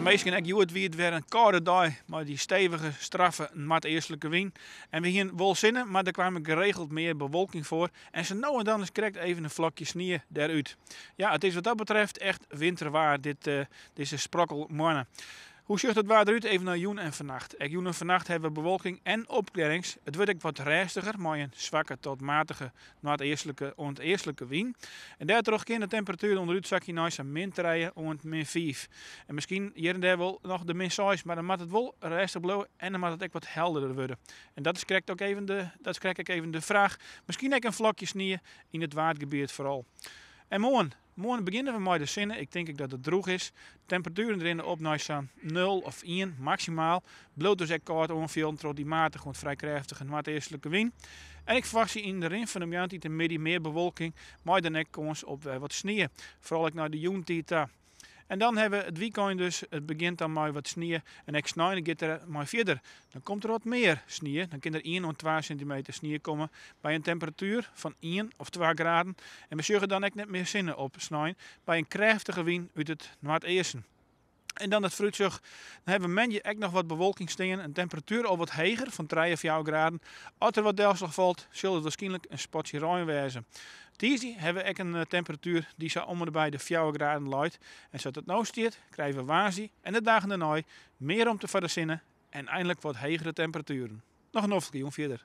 meestal ook het weer een koude dag, maar die stevige, straffe, mat-eerlijke wind. En we gingen wel zinnen, maar er kwam geregeld meer bewolking voor. En zo nou en dan is correct even een vlakje sneeuw daaruit. Ja, het is wat dat betreft echt winterwaar, deze sprokkelmannen. Hoe ziet het waar eruit? Even naar joen en vannacht. Joen en vannacht hebben we bewolking en opklarings. Het wordt ook wat rustiger, maar een zwakke tot matige onteerstelijke wind. En daardoor kan de temperatuur onderuit zakje naar min 3 en min 5. En misschien hier en daar wel nog de min 6, maar dan moet het wel rustig blijven en dan moet het ook wat helderder worden. En dat is correct ook even de vraag. Misschien ook een vlakje sneeuw in het waardgebied vooral. En morgen beginnen we met de zinnen. Ik denk dat het droog is. Temperaturen erin op naar 0 of 1 maximaal. Bloot dus echt koud ongeveer door die matige, gewoon vrij krachtige en eerstelijke wind. En ik verwacht in de rin van de maand in de midden meer bewolking. Maar dan ook kans op wat sneeuw. Vooral naar de joentijd. En dan hebben we het weekend dus, het begint dan met wat sneeuw en ik snijden gaat er maar verder. Dan komt er wat meer sneeuw, dan kan er 1 of 2 centimeter sneeuw komen bij een temperatuur van 1 of 2 graden. En we zullen dan ook net meer zinnen op snijden bij een krachtige wind uit het noordesten. En dan het fruitzucht. Dan hebben we ook nog wat bewolking staan. Een temperatuur al wat hoger, van 3 of 4 graden. Als er wat deelslag valt, zal het waarschijnlijk een spotje ruim wezen. Dinsdag hebben we ook een temperatuur die zo om en bij de 4 graden luidt. En zoals het nou stiert, krijgen we woensdag en de dagen daarna meer om te verzinnen en eindelijk wat hogere temperaturen. Nog een hoofdje, jong verder.